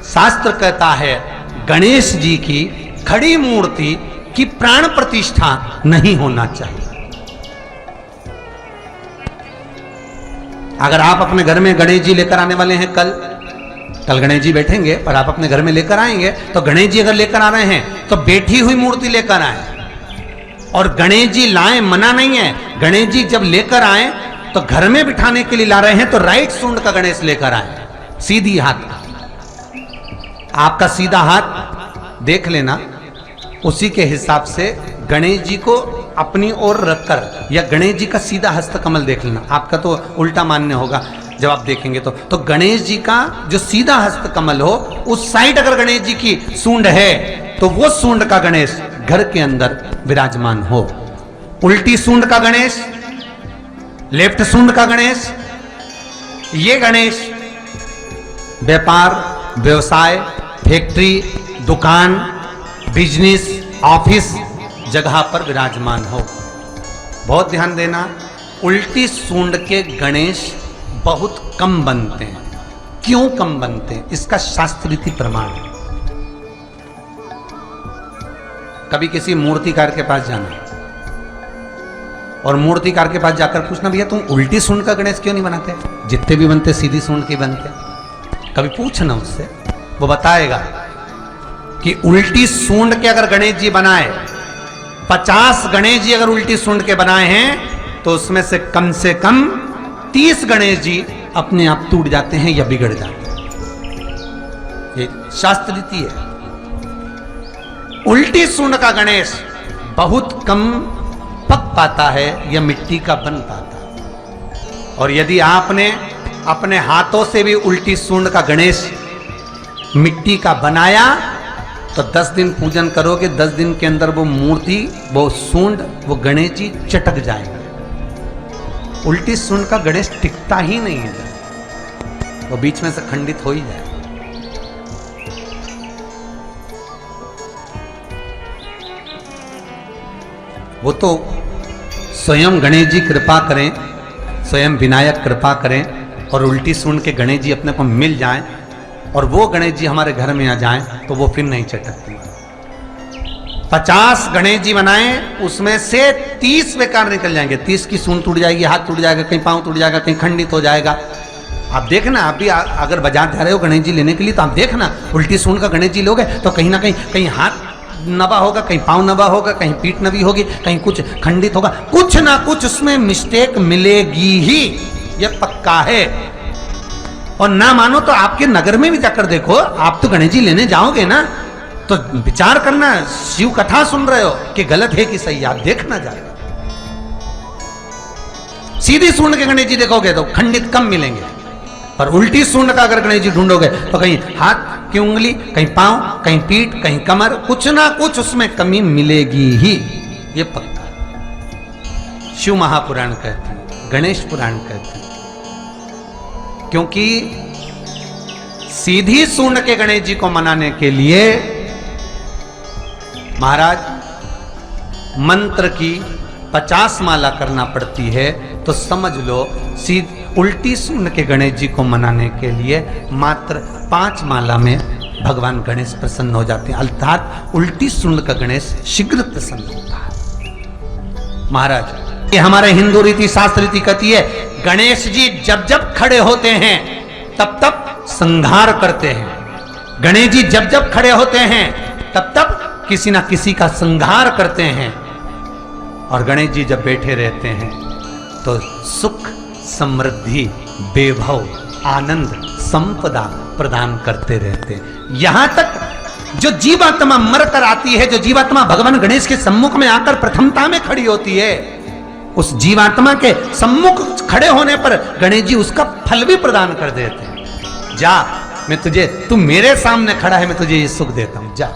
शास्त्र कहता है गणेश जी की खड़ी मूर्ति की प्राण प्रतिष्ठा नहीं होना चाहिए। अगर आप अपने घर में गणेश जी लेकर आने वाले हैं, कल गणेश जी बैठेंगे और आप अपने घर में लेकर आएंगे, तो गणेश जी अगर लेकर आ रहे हैं तो बैठी हुई मूर्ति लेकर आए। और गणेश जी लाएं मना नहीं है, गणेश जी जब लेकर आए तो घर में बिठाने के लिए ला रहे हैं तो राइट सूंड का गणेश लेकर आए, सीधी हाथ का। आपका सीधा हाथ देख लेना, उसी के हिसाब से गणेश जी को अपनी ओर रखकर, या गणेश जी का सीधा हस्त कमल देख लेना। आपका तो उल्टा मान्य होगा जब आप देखेंगे तो गणेश जी का जो सीधा हस्त कमल हो, उस साइड अगर गणेश जी की सूंड है तो वो सूंड का गणेश घर के अंदर विराजमान हो। उल्टी सूंड का गणेश, लेफ्ट सूंड का गणेश, ये गणेश व्यापार, व्यवसाय, फैक्ट्री, दुकान, बिजनेस, ऑफिस जगह पर विराजमान हो। बहुत ध्यान देना, उल्टी सूंड के गणेश बहुत कम बनते हैं। क्यों कम बनते हैं? इसका शास्त्रीय प्रमाण है। कभी किसी मूर्तिकार के पास जाना और मूर्तिकार के पास जाकर पूछना, भैया तुम उल्टी सूंड का गणेश क्यों नहीं बनाते? जितने भी बनते सीधी सूंड के बनते। कभी पूछना उससे, वो बताएगा कि उल्टी सूंड के अगर गणेश जी बनाए, 50 गणेश जी अगर उल्टी सूंड के बनाए हैं तो उसमें से कम 30 गणेश जी अपने आप टूट जाते हैं या बिगड़ जाते हैं। ये शास्त्र रीति है। उल्टी सूंड का गणेश बहुत कम पक पाता है या मिट्टी का बन पाता है। और यदि आपने अपने हाथों से भी उल्टी सूंड का गणेश मिट्टी का बनाया तो 10 दिन पूजन करोगे, 10 दिन के अंदर वो मूर्ति, वो सूंड, वो गणेश जी चटक जाएगा। उल्टी सूंड का गणेश टिकता ही नहीं है, वो बीच में से खंडित हो ही जाए। वो तो स्वयं गणेश जी कृपा करें, स्वयं विनायक कृपा करें और उल्टी सूंड के गणेश जी अपने को मिल जाएं और वो गणेश जी हमारे घर में आ जाएं तो वो फिर नहीं चटकती। 50 गणेश जी बनाए, उसमें से 30 बेकार निकल जाएंगे। 30 की सूंड टूट जाएगी, हाथ टूट जाएगा, कहीं पांव टूट जाएगा, कहीं खंडित हो जाएगा। आप देखना, आप भी अगर बाजार जा रहे हो गणेश जी लेने के लिए तो आप देखना, उल्टी सूंड का गणेश जी लोगे तो कहीं ना कहीं हाथ नबा होगा, कहीं पांव नबा होगा, कहीं पीठ नबी होगी, कहीं कुछ खंडित होगा, कुछ ना कुछ उसमें मिस्टेक मिलेगी ही, ये पक्का है। और ना मानो तो आपके नगर में भी जाकर देखो, आप तो गणेश जी लेने जाओगे ना तो विचार करना, शिव कथा सुन रहे हो कि गलत है कि सही, आप देखना जाएगा। सीधी सूंड के गणेश जी देखोगे तो खंडित कम मिलेंगे, पर उल्टी सूंड का अगर गणेश जी ढूंढोगे तो कहीं हाथ की उंगली, कहीं पांव, कहीं पीठ, कहीं कमर, कुछ ना कुछ उसमें कमी मिलेगी ही, ये पक्का। शिव महापुराण कहते हैं, गणेश पुराण कहते हैं, क्योंकि सीधी सूंड के गणेश जी को मनाने के लिए महाराज मंत्र की 50 माला करना पड़ती है। तो समझ लो उल्टी सूंड के गणेश जी को मनाने के लिए मात्र 5 माला में भगवान गणेश प्रसन्न हो जाते हैं, अर्थात उल्टी सूंड का गणेश शीघ्र प्रसन्न होता है। महाराज, ये हमारे हिंदू रीति शास्त्र रीति कहती है, गणेश जी जब जब खड़े होते हैं तब तब संहार करते हैं। गणेश जी जब जब खड़े होते हैं तब तब किसी ना किसी का संहार करते हैं। और गणेश जी जब बैठे रहते हैं तो सुख, समृद्धि, वैभव, आनंद, संपदा प्रदान करते रहते हैं। यहां तक जो जीवात्मा मर कर आती है, जो जीवात्मा भगवान गणेश के सम्मुख में आकर प्रथमता में खड़ी होती है, उस जीवात्मा के सम्मुख खड़े होने पर गणेश जी उसका फल भी प्रदान कर देते हैं। जा, मैं तुझे, तू मेरे सामने खड़ा है, मैं तुझे ये सुख देता हूं, जा।